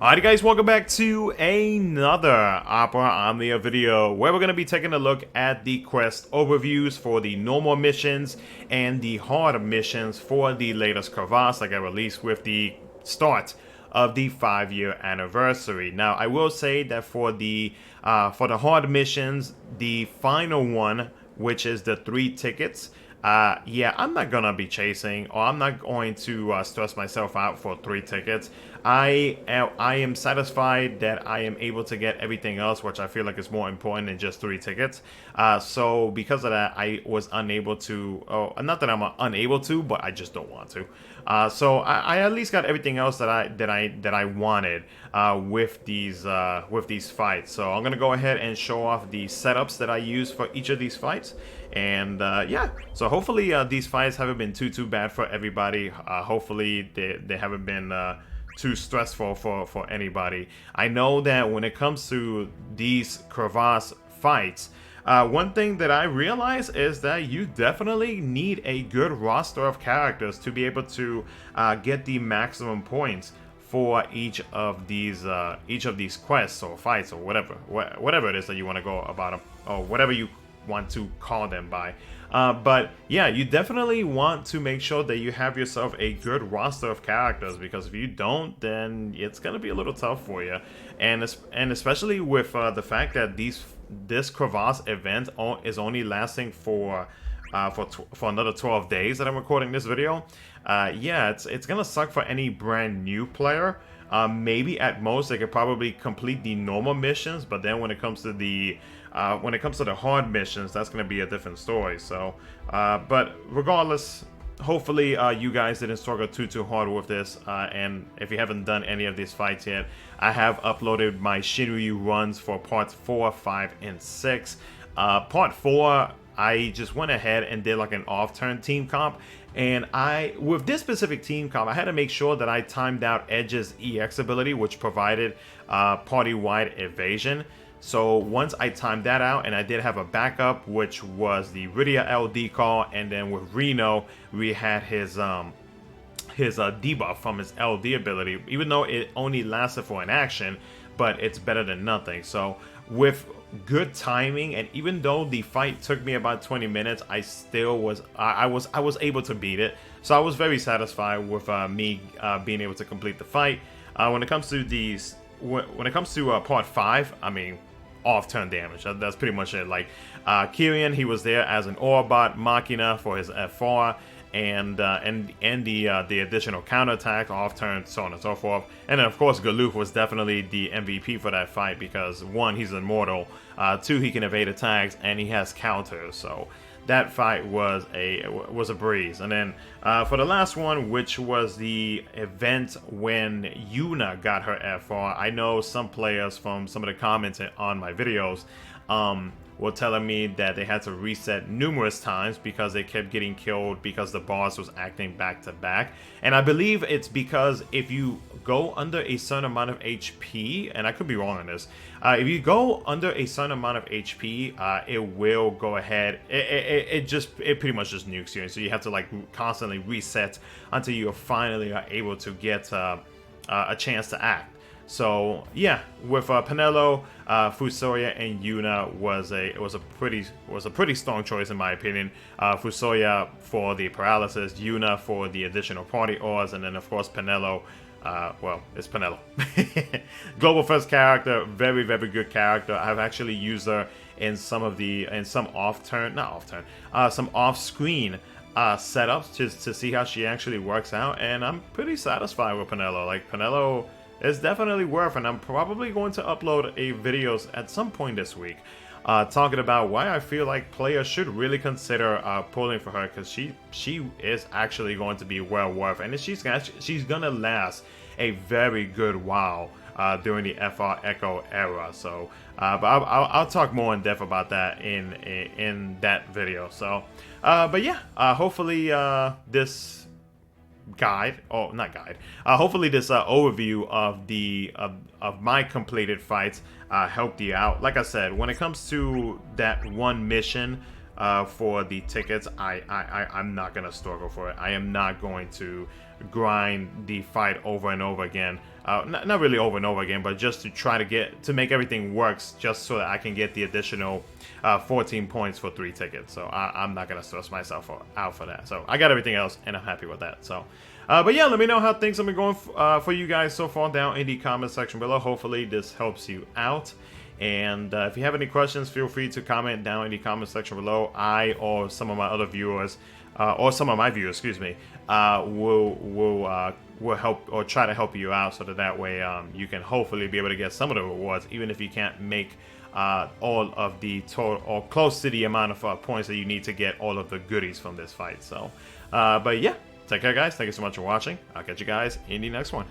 Alright guys, welcome back to another Opera Omnia video where we're going to be taking a look at the quest overviews for the normal missions and the hard missions for the latest Crevasse that got released with the start of the 5-year anniversary. Now I will say that for the hard missions, the final one, which is the 3 tickets, yeah, I'm not gonna be chasing, or I'm not going to stress myself out for 3 tickets. I am satisfied that I am able to get everything else, which I feel like is more important than just 3 tickets. So because of that, I was unable to. Oh, not that I'm unable to, but I just don't want to. So I at least got everything else that I wanted with these fights. So I'm gonna go ahead and show off the setups that I use for each of these fights. And yeah, so hopefully these fights haven't been too bad for everybody. Hopefully they haven't been too stressful for anybody. I know that when it comes to these Crevasse fights, one thing that I realize is that you definitely need a good roster of characters to be able to get the maximum points for each of these quests or fights or whatever it is that you want to go about them, or whatever you want to call them by. But yeah, you definitely want to make sure that you have yourself a good roster of characters, because if you don't, then it's gonna be a little tough for you. And especially with the fact that this Crevasse event is only lasting for another 12 days that I'm recording this video. Yeah, it's gonna suck for any brand new player. Maybe at most they could probably complete the normal missions, but then when it comes to the hard missions, that's going to be a different story. So, but regardless, hopefully you guys didn't struggle too hard with this. And if you haven't done any of these fights yet, I have uploaded my Shinryu runs for parts 4, 5, and 6. Part 4, I just went ahead and did like an off-turn team comp. And with this specific team comp, I had to make sure that I timed out Edge's EX ability, which provided party-wide evasion. So once I timed that out, and I did have a backup, which was the Rydia LD call, and then with Reno, we had his debuff from his LD ability, even though it only lasted for an action, but it's better than nothing. So with good timing, and even though the fight took me about 20 minutes, I still was able to beat it. So I was very satisfied with me being able to complete the fight. When it comes to part 5, I mean, off-turn damage. That's pretty much it. Like Kyrian, he was there as an Orbot Machina for his FR, and the additional counterattack, off-turn, so on and so forth. And then of course Galuf was definitely the MVP for that fight, because 1, he's immortal, 2, he can evade attacks, and he has counters. So that fight was a breeze. And then for the last one, which was the event when Yuna got her FR, I know some players from some of the comments on my videos were telling me that they had to reset numerous times because they kept getting killed because the boss was acting back to back. And I believe it's because if you go under a certain amount of HP, and I could be wrong on this, if you go under a certain amount of HP, it will go ahead, it pretty much just nukes you, and so you have to like constantly reset until you finally are able to get a chance to act. So yeah, with Penelo, Fusoya, and Yuna was a pretty strong choice in my opinion. Fusoya for the paralysis, Yuna for the additional party ores, and then of course Penelo. Well, it's Penelo. Global first character, very good character. I've actually used her in some off-screen setups just to see how she actually works out, and I'm pretty satisfied with Penelo. Like, Penelo is definitely worth, and I'm probably going to upload a videos at some point this week talking about why I feel like players should really consider pulling for her, because she is actually going to be well worth, and she's gonna last a very good while during the FR Echo era. So but I'll talk more in depth about that in that video. So but yeah, hopefully this hopefully this overview of my completed fights helped you out. Like I said, when it comes to that one mission for the tickets, I'm not gonna struggle for it. I am not going to grind the fight over and over again. Not really over and over again, but just to try to make everything works, just so that I can get the additional 14 points for 3 tickets. So I'm not gonna stress myself out for that. So I got everything else, and I'm happy with that. So. But yeah, let me know how things have been going for you guys so far down in the comment section below. Hopefully this helps you out. And if you have any questions, feel free to comment down in the comment section below. I or some of my other viewers, or some of my viewers, excuse me, will help or try to help you out, so that way you can hopefully be able to get some of the rewards, even if you can't make all of the total or close to the amount of points that you need to get all of the goodies from this fight. So, but yeah. Take care, guys. Thank you so much for watching. I'll catch you guys in the next one.